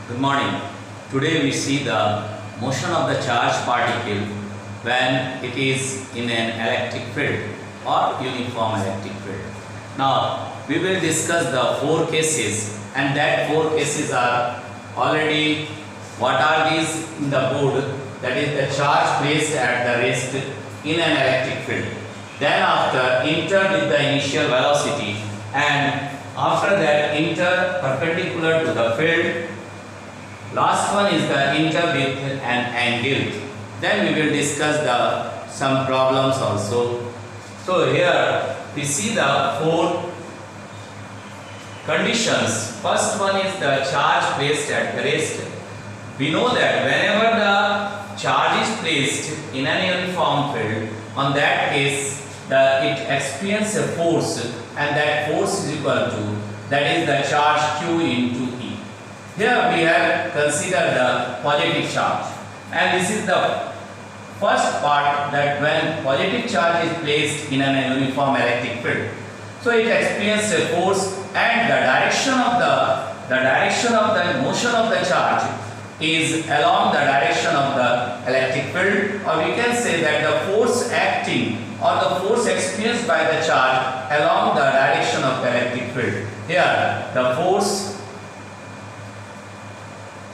Good morning. Today we see the motion of the charged particle when it is in an electric field or uniform electric field. Now we will discuss the four cases, and that four cases are already what are these in the board, that is the charge placed at the rest in an electric field. Then after enter with the initial velocity, and after that enter perpendicular to the field. Last one is the enter with an angle. Then we will discuss some problems also. So here we see the four conditions. First one is the charge placed at the rest. We know that whenever the charge is placed in an uniform field, on that case it experiences a force, and that force is equal to, that is the charge Q into E. Here we have considered the positive charge, and this is the first part, that when positive charge is placed in an uniform electric field, so it experiences a force, and the direction of the motion of the charge is along the direction of the electric field, or we can say that the force acting or the force experienced by the charge along the direction of the electric field. Here the force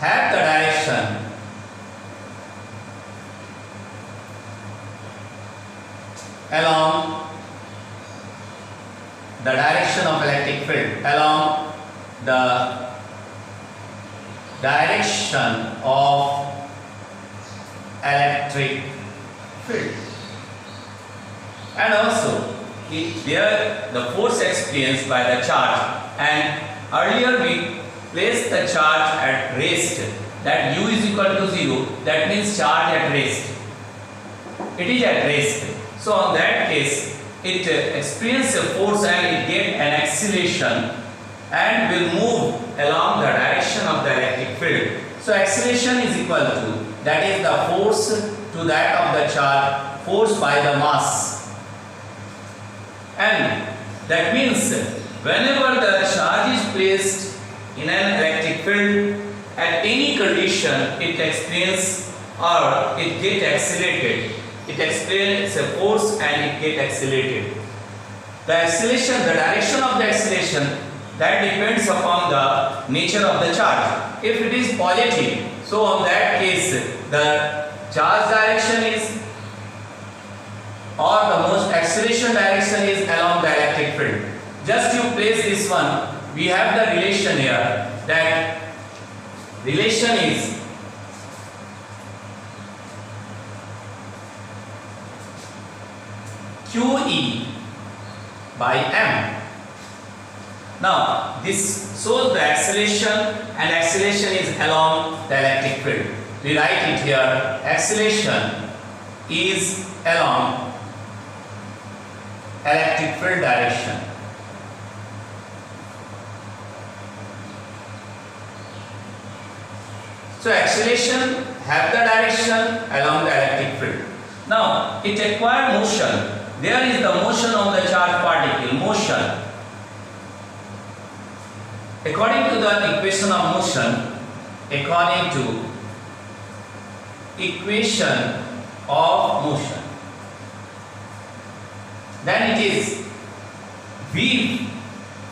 have the direction along the direction of electric field, along the direction of electric field. And also there the force experienced by the charge, and earlier we placed the charge at rest, that u is equal to 0, that means charge at rest, it is at rest. So on that case it experiences a force and it gets an acceleration and will move along the direction of the electric field. So acceleration is equal to, that is the force to that of the charge forced by the mass, and that means whenever the charge is placed in an electric field, at any condition it experiences or it gets accelerated. It experiences a force and it gets accelerated. The acceleration, the direction of the acceleration, that depends upon the nature of the charge. If it is positive, so on that case the charge direction is, or the most acceleration direction is along the electric field. Just you place this one, we have the relation here, that relation is QE by M. Now this shows the acceleration, and acceleration is along the electric field. We write it here, acceleration is along electric field direction. So acceleration have the direction along the electric field. Now it acquires motion. There is the motion of the charged particle, motion. According to the equation of motion, according to equation of motion, then it is v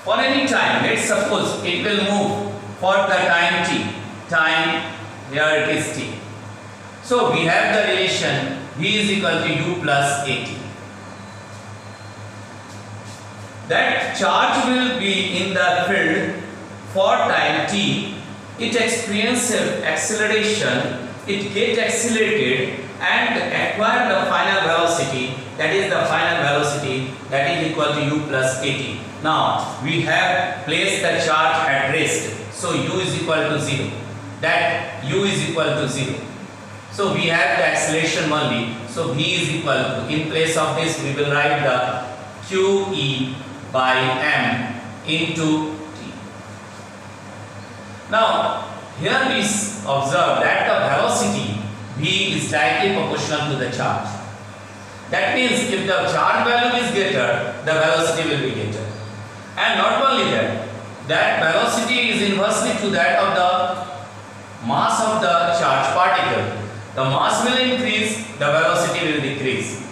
for any time. Let's suppose it will move for the time t. Time, here it is t. So we have the relation v is equal to u plus at. That charge will be in the field for time t. It experiences acceleration, it gets accelerated and acquire the final velocity, that is the final velocity, that is equal to u plus at. Now we have placed the charge at rest, so u is equal to 0, that u is equal to 0. So we have the acceleration only, so v is equal to, in place of this we will write the QE by M into T. Now here we observe that the velocity v is directly proportional to the charge. That means if the charge value is greater, the velocity will be greater. And not only that, that velocity is inversely to that of the mass of the charged particle, the mass will increase, the velocity will decrease.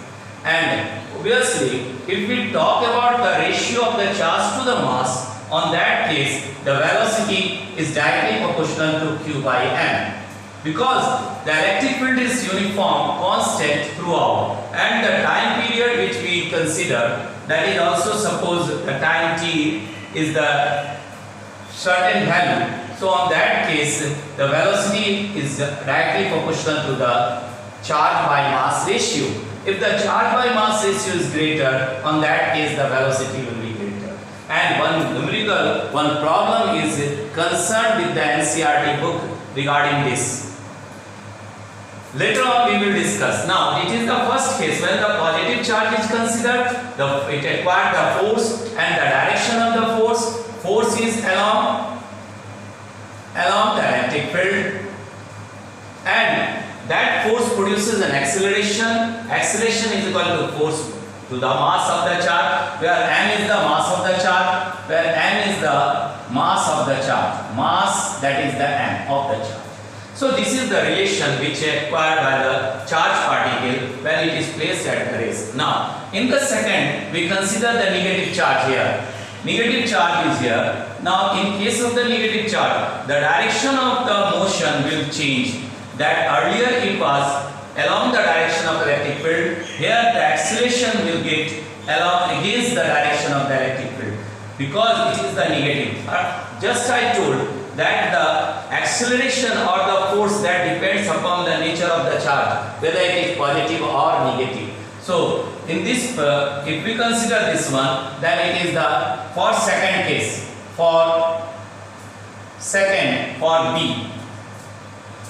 And obviously, if we talk about the ratio of the charge to the mass, on that case, the velocity is directly proportional to Q by m. Because the electric field is uniform, constant throughout, and the time period which we consider, that is also suppose the time t is the certain value. So on that case, the velocity is directly proportional to the charge by mass ratio. If the charge by mass ratio is greater, on that case the velocity will be greater. And one problem is concerned with the NCERT book regarding this. Later on we will discuss. Now it is the first case when the positive charge is considered, it acquired the force and the direction of the force. Force is along the electric field, and that force produces an acceleration. Acceleration is equal to force to the mass of the charge, where m is the mass of the charge, where m is the mass of the charge. Mass, that is the m of the charge. So this is the relation which is acquired by the charged particle when it is placed at the rest. Now, in the second, we consider the negative charge here. Negative charge is here. Now, in case of the negative charge, the direction of the motion will change. That earlier it was along the direction of electric field. Here the acceleration will get along against the direction of the electric field, because it is the negative. Just I told that the acceleration or the force that depends upon the nature of the charge, whether it is positive or negative. So in this, if we consider this one, then it is the for second case, for B.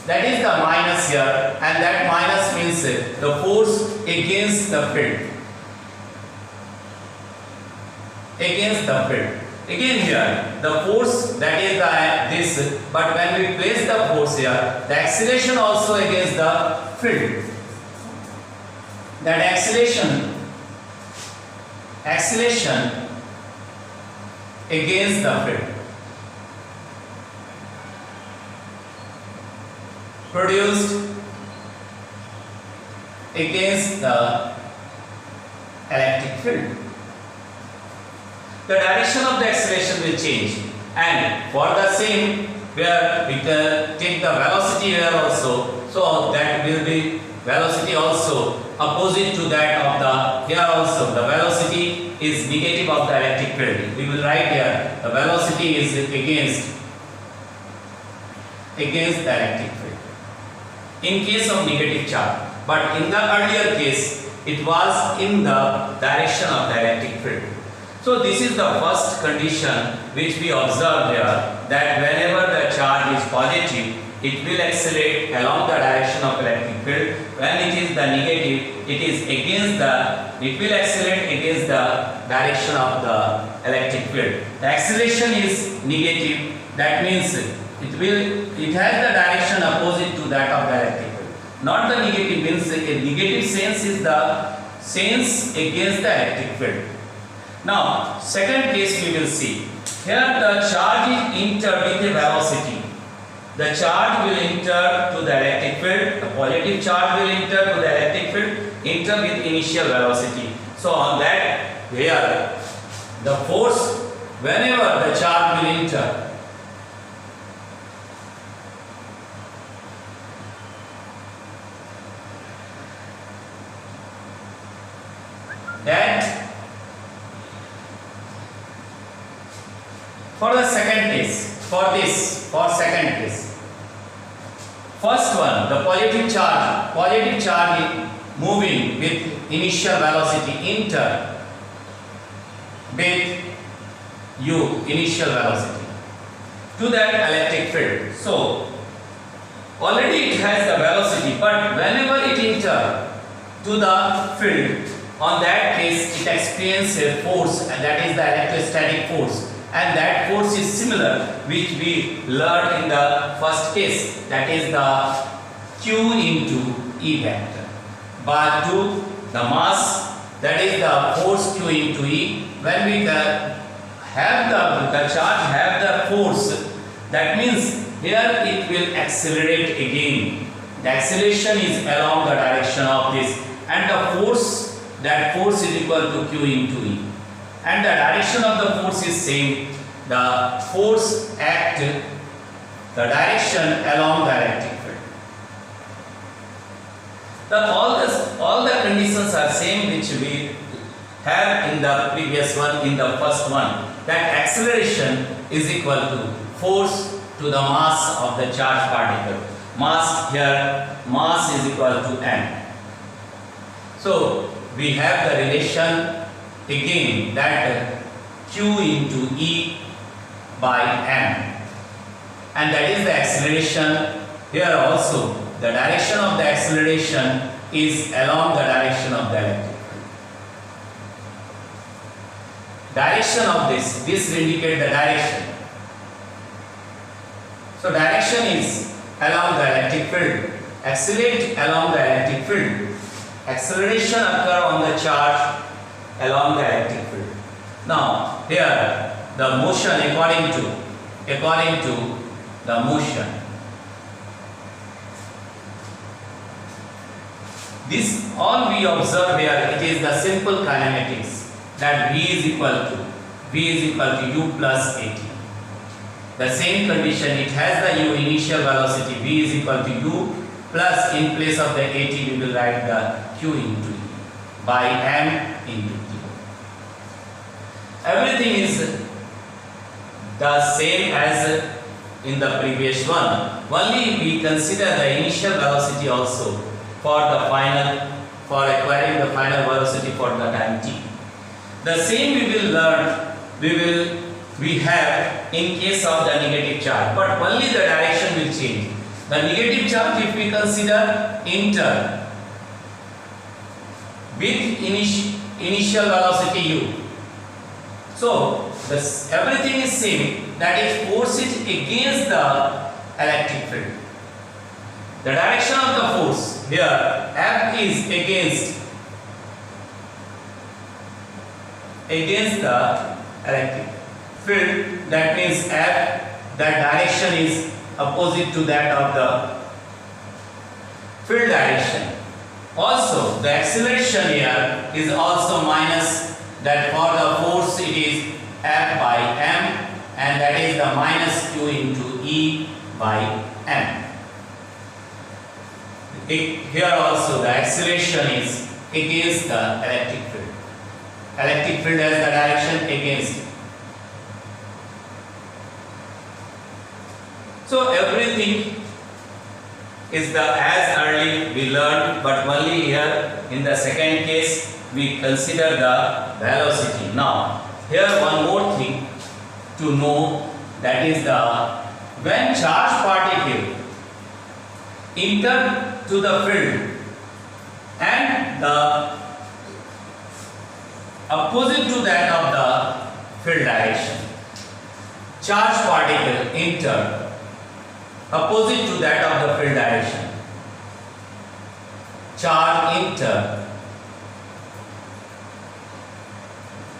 That is the minus here, and that minus means the force against the field. Against the field. Again here, the force, that is this, but when we place the force here, the acceleration also against the field. That acceleration against the field produced against the electric field. The direction of the acceleration will change, and for the same, where we can take the velocity here also, so that will be velocity also opposite to that of the, here also the velocity is negative of the electric field. We will write here the velocity is against the electric field in case of negative charge, but in the earlier case it was in the direction of the electric field. So this is the first condition which we observe here, that whenever the charge is positive, it will accelerate along the direction of electric field. When it is the negative, it will accelerate against the direction of the electric field. The acceleration is negative, that means it has the direction opposite to that of the electric field. Not the negative, means a negative sense is the sense against the electric field. Now, second case we will see. Here the charge is entered with a velocity. The charge will enter to the electric field. The positive charge will enter to the electric field, enter with initial velocity. So on that, here the force, whenever the charge will enter, that for the second case, for second case, first one, the positive charge is moving with initial velocity, enter with initial velocity to that electric field. So already it has the velocity, but whenever it enter to the field, on that case it experiences a force, and that is the electrostatic force. And that force is similar which we learned in the first case, that is the Q into E vector, by 2 the mass, that is the force Q into E. When we have the charge have the force, that means here it will accelerate again. The acceleration is along the direction of this, and the force, that force is equal to Q into E. And the direction of the force is same. The force act the direction along the electric field. All the conditions are same which we have in the previous one, in the first one. That acceleration is equal to force to the mass of the charged particle. Mass here, mass is equal to m. So we have the relation again that Q into E by m, and that is the acceleration. Here also the direction of the acceleration is along the direction of the electric field. Direction of this indicate the direction. So direction is along the electric field. Accelerate along the electric field. Acceleration occur on the charge along the electric field. Now here the motion according to the motion. This all we observe here, it is the simple kinematics, that V is equal to U plus AT. The same condition, it has the U initial velocity, V is equal to U plus, in place of the AT we will write the Q into E by m into T. Everything is the same as in the previous one. Only we consider the initial velocity also for acquiring the final velocity for the time t. The same we will learn, we have in case of the negative charge, but only the direction will change. The negative charge, if we consider enter with initial velocity u. So everything is same, that is force is against the electric field. The direction of the force here, F is against the electric field. That means F, that direction is opposite to that of the field direction. Also the acceleration here is also minus, that for the force it is F by m, and that is the minus Q into E by m. Here also the acceleration is against the electric field. Electric field has the direction against it. So everything is the as early we learned, but only here in the second case we consider the velocity. Now here one more thing to know, that is when charged particle enter to the field and the opposite to that of the field direction, charged particle enter opposite to that of the field direction, charge enter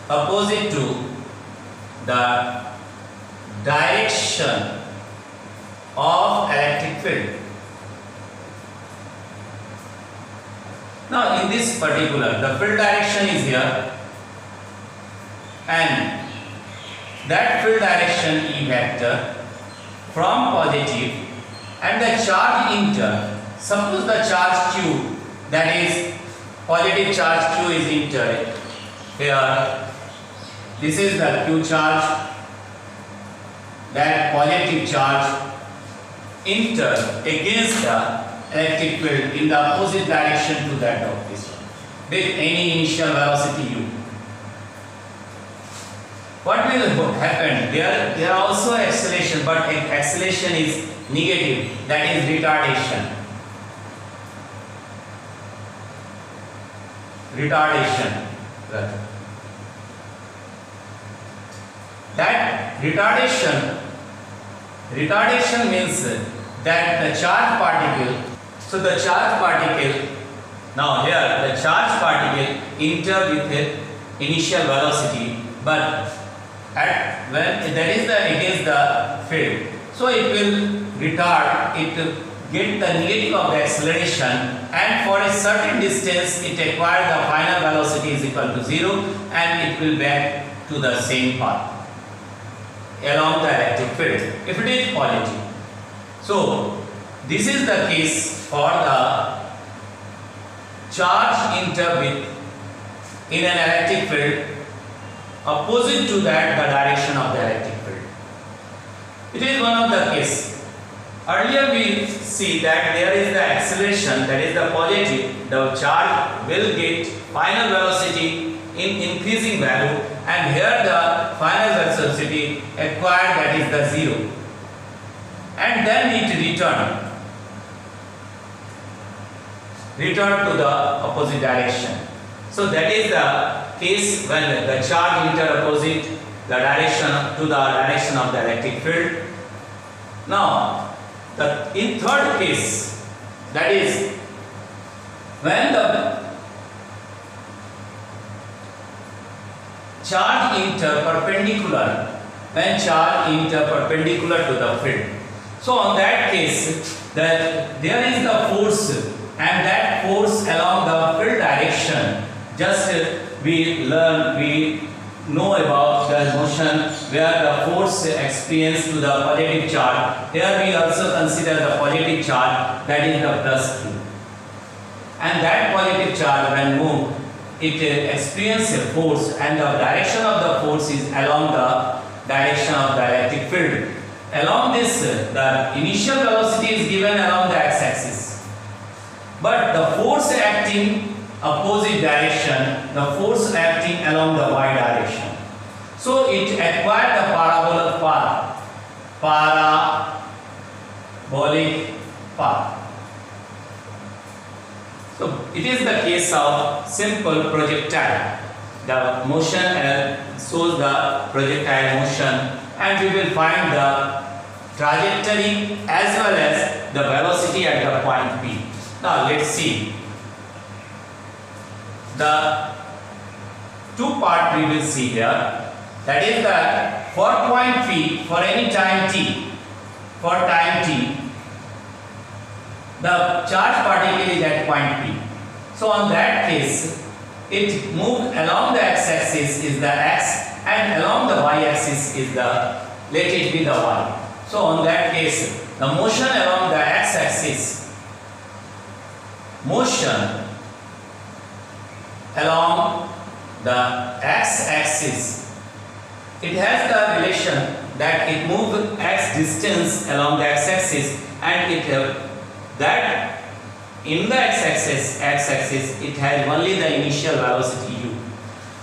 opposite to the direction of electric field. Now in this particular, the field direction is here, and that field direction E vector from positive, and the charge enter, suppose the charge Q, that is positive charge Q is entered here. This is the Q charge, that positive charge enter against the electric field in the opposite direction to that of this one with any initial velocity u. What will happen? There are also acceleration, but acceleration is negative, that is retardation. That retardation means that the charge particle, so the charge particle, now here the charge particle enter with initial velocity, but when that is the against the field, So it will retard, it will get the negative of the acceleration, and for a certain distance it acquires the final velocity is equal to 0, and it will back to the same path along the electric field if it is positive. So this is the case for the charge enter with in an electric field opposite to that the direction of the electric field. It is one of the case. Earlier we see that there is the acceleration, that is the positive, the charge will get final velocity in increasing value, and here the final velocity acquired, that is the 0, and then it return to the opposite direction. So that is the case when the charge enter opposite the direction to the direction of the electric field. Now in third case, that is when the charge enter perpendicular to the field. So on that case, that there is the force, and that force along the field direction, just we know about the motion where the force experienced to the positive charge. Here we also consider the positive charge, that is the plus q, and that positive charge when moved, it experiences a force, and the direction of the force is along the direction of the electric field. Along this, the initial velocity is given along the x-axis, but the force acting opposite direction, the force acting along the y direction. So it acquired the parabolic path. So it is the case of simple projectile. The motion shows the projectile motion, and we will find the trajectory as well as the velocity at the point P. Now let's see. The two part we will see here, that is that for point P, for any time t, the charge particle is at point P. So on that case, it moved along the x-axis is the x, and along the y-axis is the, let it be the y. So on that case, the motion along the x-axis, it has the relation that it moved x distance along the x-axis, and that in the x-axis it has only the initial velocity u.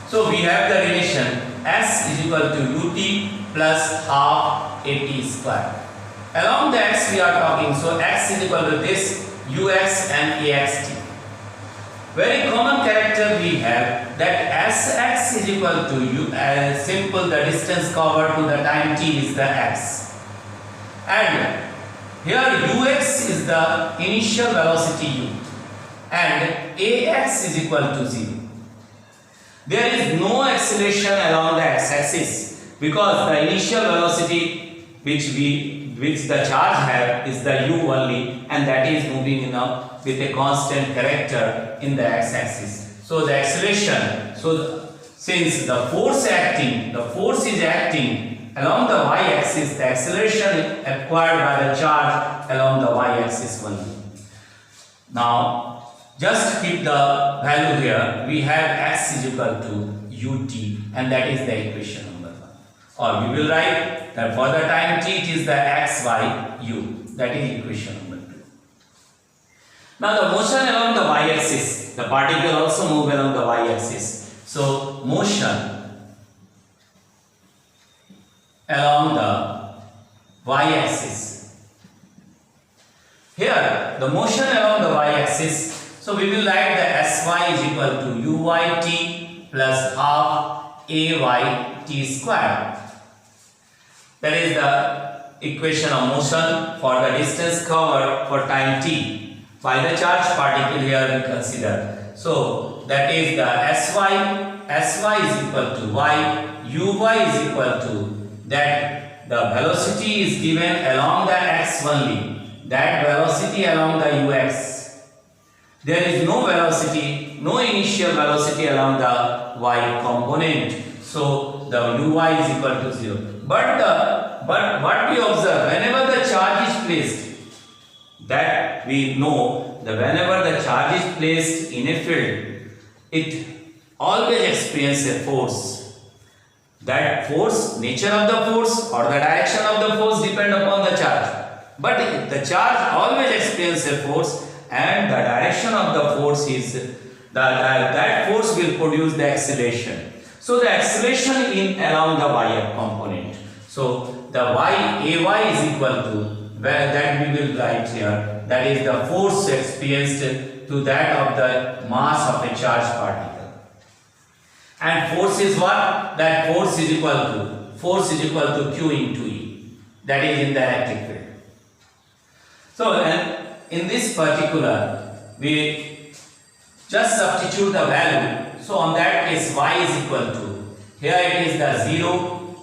So we have the relation s is equal to ut plus half at square. Along the x we are talking, so x is equal to this ux and axt. Very common character we have that sx is equal to u, as simple the distance covered to the time t is the x, and here ux is the initial velocity u, and ax is equal to 0. There is no acceleration along the x-axis because the initial velocity which the charge have is the u only, and that is moving with a constant character in the x-axis. So the acceleration, since the force is acting along the y-axis, the acceleration acquired by the charge along the y-axis only. Now just keep the value here. We have x is equal to ut, and that is the equation number 1. Or we will write that for the time t it is the x y u, that is equation number 2. Now the motion along the y-axis, the particle also move along the y-axis. So motion along the y-axis. Here the motion along the y-axis, so we will write the sy is equal to uyt plus half ayt square. That is the equation of motion for the distance covered for time t by the charged particle here we consider. So that is the sy is equal to y, uy is equal to that the velocity is given along the x only, that velocity along the ux. There is no velocity, no initial velocity along the y component. So the uy is equal to 0. But what we observe, whenever the charge is placed, that we know that whenever the charge is placed in a field, it always experiences a force. That force, nature of the force or the direction of the force depend upon the charge. But the charge always experiences a force, and the direction of the force is that force will produce the acceleration. So the acceleration in along the y component. So the ay is equal to, that we will write here, that is the force experienced to that of the mass of a charged particle. And force is what? That force is equal to Q into E. That is in the electric field. So in this particular, we just substitute the value. So on that case, y is equal to, here it is the 0,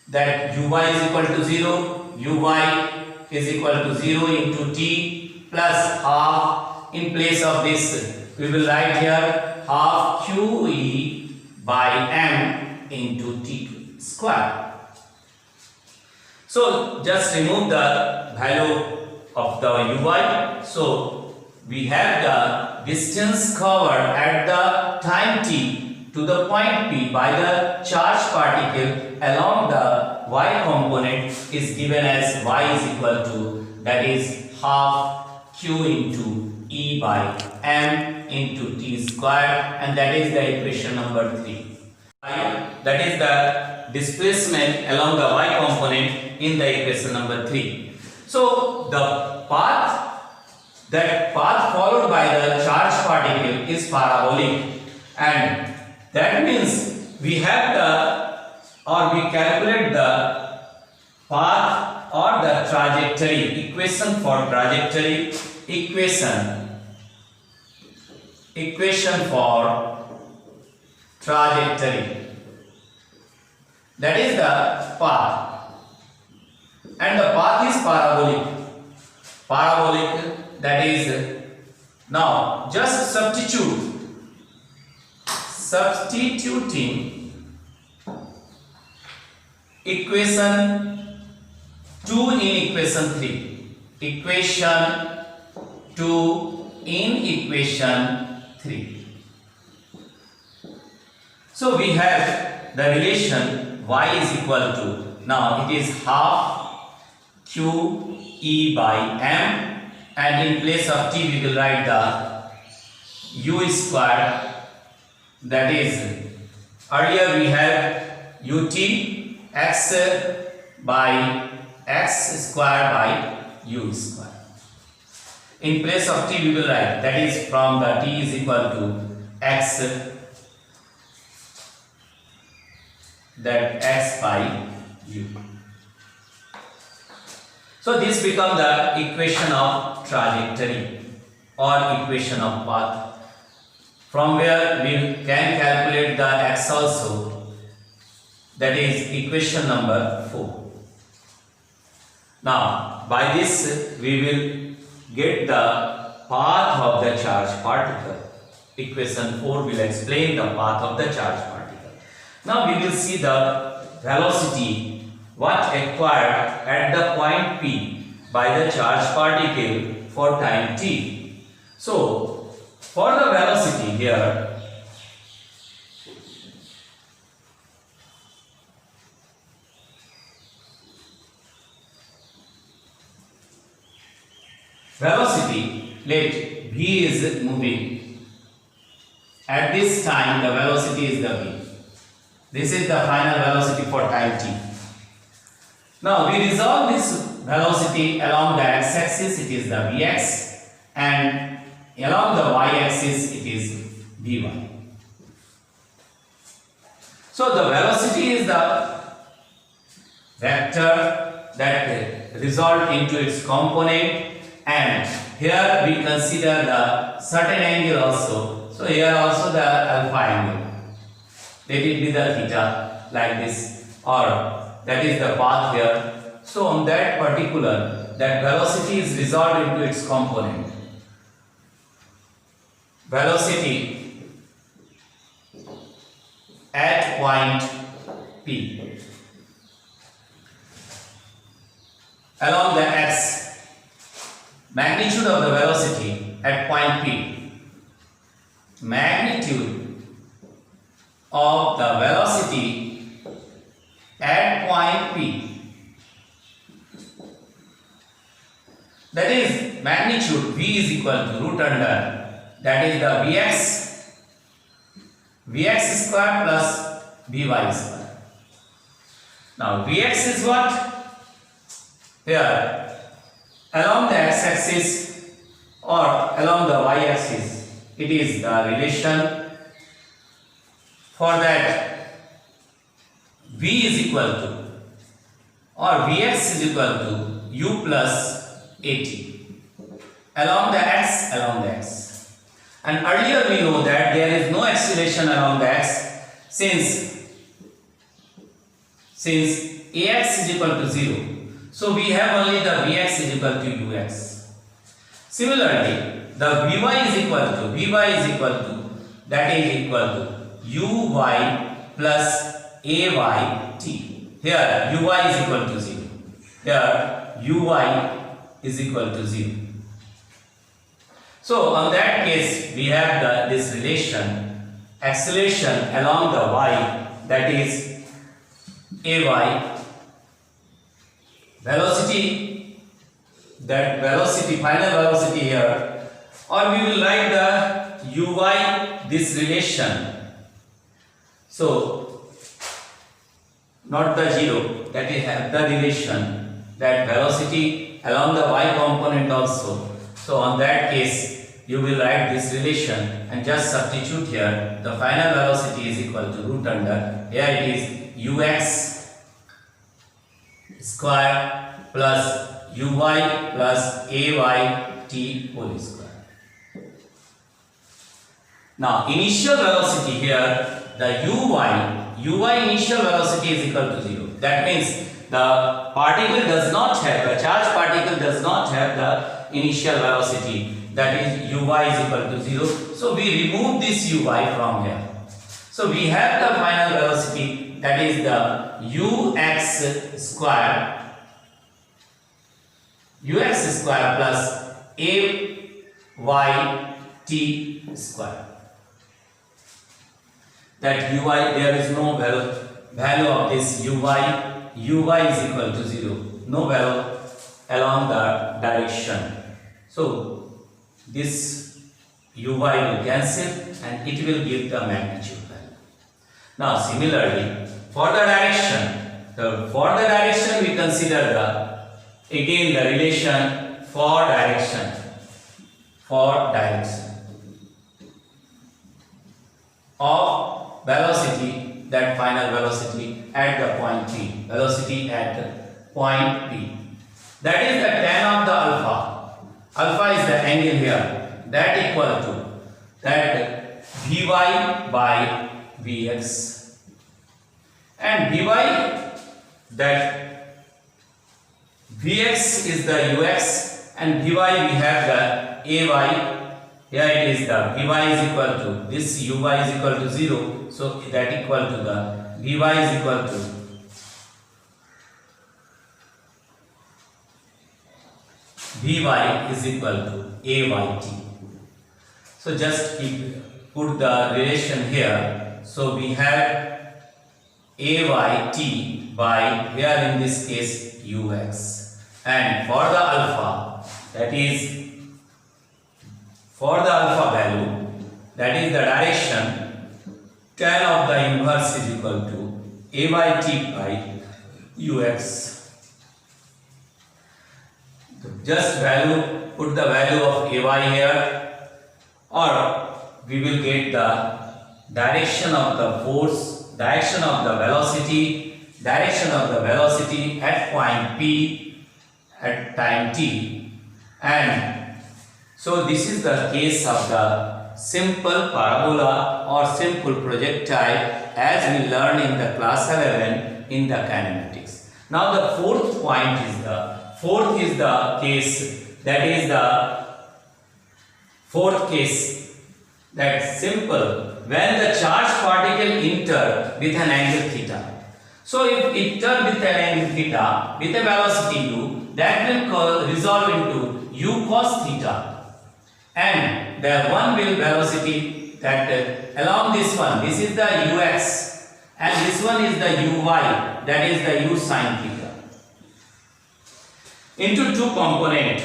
that uy is equal to 0, uy is equal to 0 into t plus half. In place of this, we will write here half qe by m into t square. So just remove the value of the uy. So we have the distance covered at the time t to the point P by the charged particle along the y component is given as y is equal to, that is half q into E by m into t square, and that is the equation number 3. That is the displacement along the y component in the equation number 3. So the path followed by the charged particle is parabolic, and that means we have we calculate the path or the trajectory, equation for trajectory, equation for trajectory, that is the path, and the path is parabolic, that is, now just substituting equation 2 in equation 3, equation 2 in equation 3. So we have the relation y is equal to, now it is half q e by m, and in place of t we will write the u square, that is, earlier we have ut x by x square by u square. In place of t we will write, that is, from the t is equal to x, that x by u. So this becomes the equation of trajectory or equation of path, from where we can calculate the x also, that is equation number 4. Now by this we will get the path of the charged particle. Equation 4 will explain the path of the charged particle. Now we will see the velocity what acquired at the point P by the charged particle for time t. So for the velocity here, velocity, let v is moving. At this time the velocity is the v. This is the final velocity for time t. Now we resolve this velocity along the x-axis, it is the vx, and along the y-axis it is vy. So the velocity is the vector that result into its component, and here we consider the certain angle also. So here also the alpha angle, let it be the theta like this, or that is the path here. So on that particular, that velocity is resolved into its component. Velocity at point P along the x, magnitude of the velocity at point P, magnitude of the velocity at point P, that is magnitude V is equal to root under, that is the Vx square plus Vy square. Now Vx is what? Here, along the x-axis or along the y-axis, it is the relation. For that, V is equal to, or Vx is equal to u plus at along the x. And earlier we know that there is no acceleration along the x since ax is equal to 0. So we have only the Vx is equal to ux. Similarly, the Vy is equal to that is equal to uy plus ayt. Here uy is equal to 0. Here uy is equal to 0. So on that case we have this relation, acceleration along the y, that is ay, velocity, that velocity, final velocity here, or we will write the uy, this relation. So not the 0, that is the relation, that velocity along the y component also. So on that case you will write this relation and just substitute here. The final velocity is equal to root under, here it is ux square plus uy plus ayt whole square. Now initial velocity here, the uy initial velocity is equal to 0. That means the particle does not have, the charged particle does not have the initial velocity, that is uy is equal to 0. So we remove this uy from here. So we have the final velocity, that is the ux square plus ayt square. That uy, there is no value of this uy is equal to 0, no value along the direction. So this uy will cancel and it will give the magnitude value. Now similarly for the direction, we consider again the relation for direction of velocity, that final velocity at the point P, velocity at point P, that is the tan of the alpha is the angle here, that equal to that Vy by Vx, and Vy, that Vx is the ux and Vy we have the ay. Here it is the Vy is equal to, this uy is equal to 0, so that equal to the Vy is equal to ayt. So just put the relation here. So we have ayt by, here in this case, ux, and for the alpha, that is for the alpha value, that is the direction, tan of the inverse is equal to a by t by ux. Just put the value of ay here, or we will get the direction of the force, direction of the velocity at point P at time t. And so this is the case of the simple parabola or simple projectile as we learned in the class 11 in the kinematics. Now the fourth is the case, that is the fourth case, that's simple, when the charged particle enter with an angle theta. So if it turn with an angle theta with a velocity u, that will resolve into u cos theta, and the one will velocity that along this one, this is the ux, and this one is the uy, that is the u sin theta, into two component,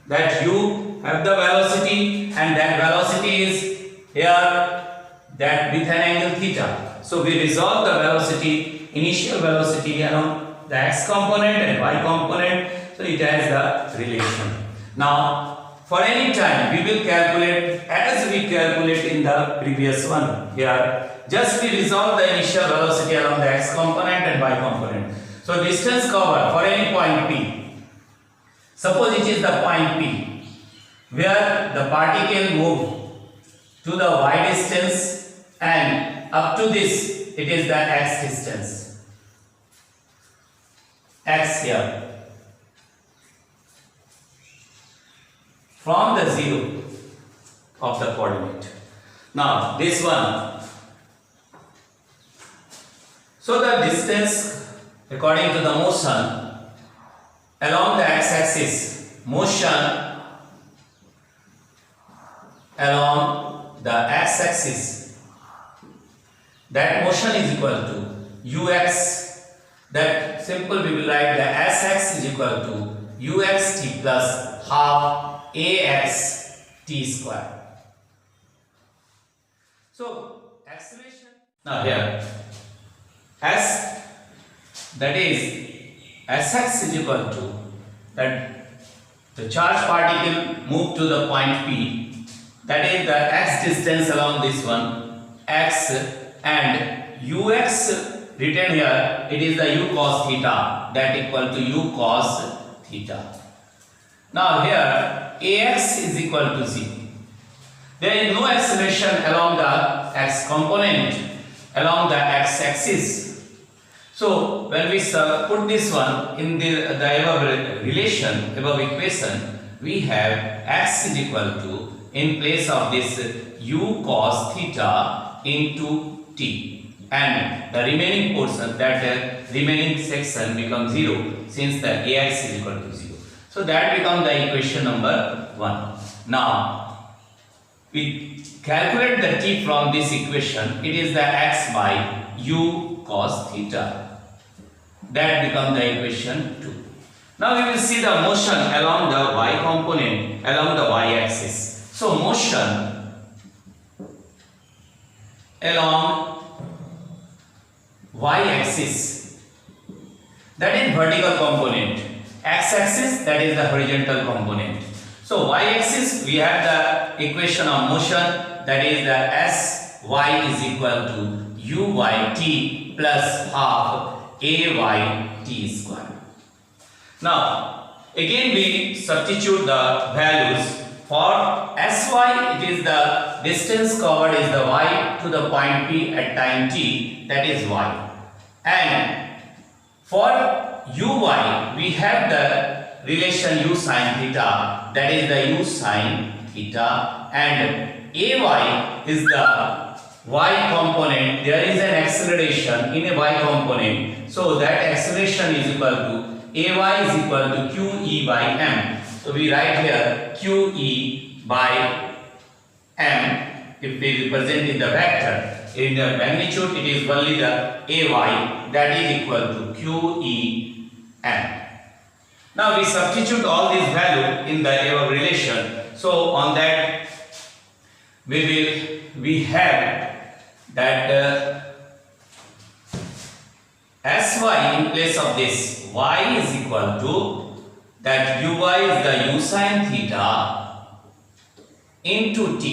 that u have the velocity and that velocity is here, that with an angle theta. So we resolve the velocity, initial velocity along the x component and y component, so it has the relation. Now for any time we will calculate as we calculate in the previous one. Here just we resolve the initial velocity along the x component and y component. So distance covered for any point P. Suppose it is the point P where the particle move to the y distance and up to this it is the x distance. X here. From the zero of the coordinate. Now this one. So the distance according to the motion along the x-axis, motion along the x-axis, that motion is equal to ux, that simple we will write the sx is equal to uxt plus half ax t square. So acceleration, now here s, that is sx is equal to that the charged particle moved to the point P, that is the x distance along this one, x, and ux written here, it is the u cos theta, that equal to u cos theta. Now here ax is equal to 0. There is no acceleration along the x component, along the x axis. So when we put this one in the above relation, above equation, we have x is equal to, in place of this, u cos theta into t, and the remaining portion, that remaining section becomes 0 since the ax is equal to 0. So that becomes the equation number 1. Now we calculate the t from this equation, it is the x by u cos theta. That becomes the equation 2. Now we will see the motion along the y component, along the y-axis. So motion along y-axis, that is vertical component, x-axis, that is the horizontal component. So y-axis, we have the equation of motion, that is the sy is equal to uyt plus half ayt square. Now again we substitute the values. For sy, it is the distance covered is the y to the point P at time t, that is y, and for uy we have the relation u sin theta, that is the u sin theta, and ay is the y component. There is an acceleration in a y component, so that acceleration is equal to ay is equal to qe by m. So we write here qe by m. If we represent in the vector, in the magnitude it is only the ay, that is equal to qe m. Now we substitute all these values in the relation. So on that we have that sy in place of this y is equal to that uy is the u sin theta into t.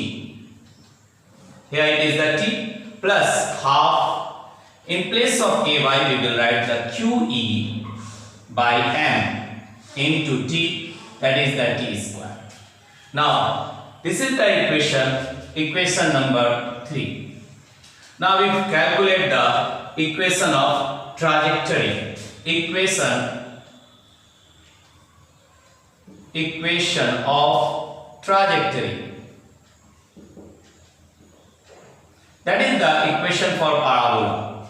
Here it is the t plus half. In place of ay we will write the qe by m into t, that is the t square. Now this is the equation number 3. Now we calculate the equation of trajectory, equation of trajectory. That is the equation for parabola.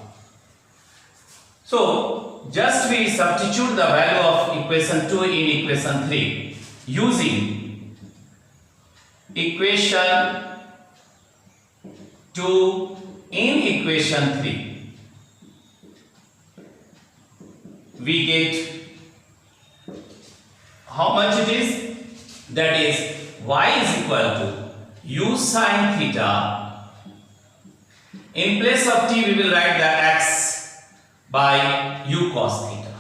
So just we substitute the value of equation 2 in equation 3 using equation 2 in equation 3. We get how much it is? That is y is equal to u sin theta. In place of t we will write the x by u cos theta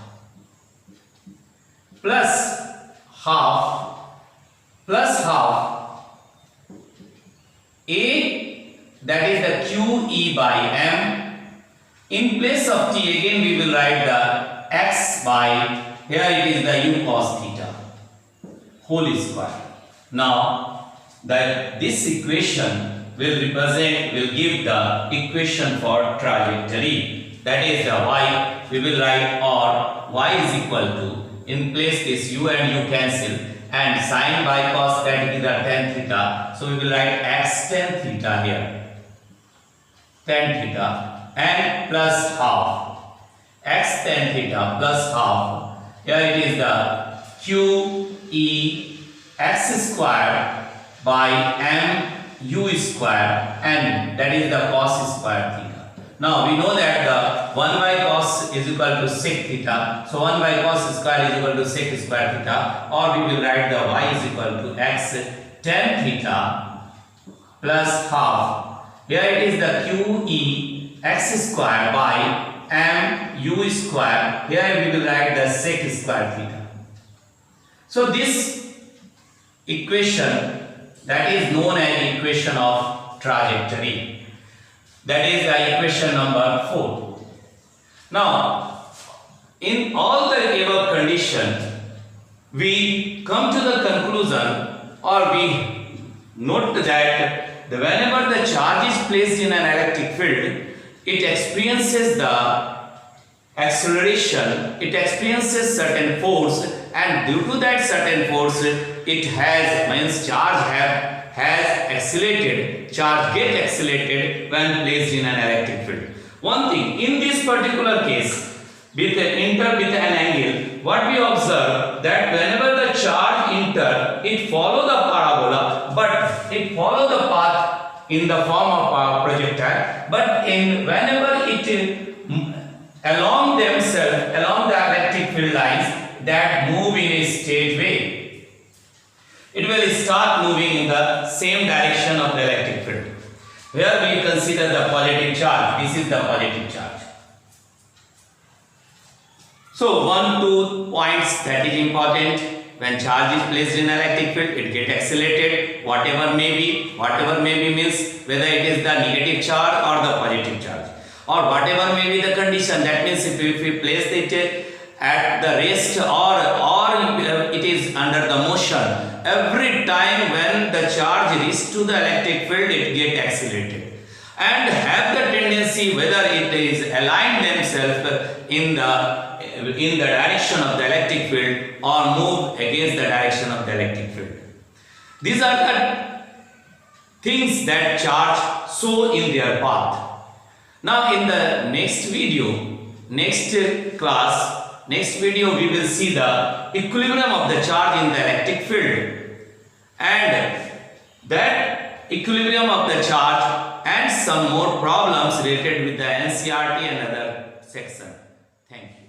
plus half a, that is the QE by m. In place of t again we will write the x by, here it is the u cos theta whole square. Now this equation will give the equation for trajectory, that is the y we will write, or y is equal to, in place this u and u cancel, and sin by cos, that is the tan theta, so we will write x tan theta here, tan theta, and plus half, x tan theta plus half, here it is the q e x square by m u square, and that is the cos square theta. Now we know that the 1 by cos is equal to sec theta, so 1 by cos square is equal to sec square theta, or we will write the y is equal to x tan theta plus half, here it is the q e x square by m u square, here we will write the sec square theta. So this equation, that is known as equation of trajectory, that is the equation number 4. Now in all the above condition we come to the conclusion, or we note that whenever the charge is placed in an electric field, it experiences the acceleration, it experiences certain force, and due to that certain force it has accelerated, charge get accelerated when placed in an electric field. One thing, in this particular case, with an angle, what we observe that whenever the charge enter, it follow the parabola, but it follow the path in the form of a projectile, but whenever it along the electric field lines that move in a straight way, it will start moving in the same direction of the electric field. Here we consider the positive charge. This is the positive charge. So 1-2 points that is important. When charge is placed in electric field, it get accelerated, whatever may be means whether it is the negative charge or the positive charge, or whatever may be the condition. That means if we place it at the rest or it is under the motion, every time when the charge reaches to the electric field, it get accelerated and have the tendency, whether it is aligned themselves in the direction of the electric field or move against the direction of the electric field. These are the things that charge show in their path. Now in the next video, next video we will see the equilibrium of the charge in the electric field, and that equilibrium of the charge and some more problems related with the NCERT and other section. Thank you.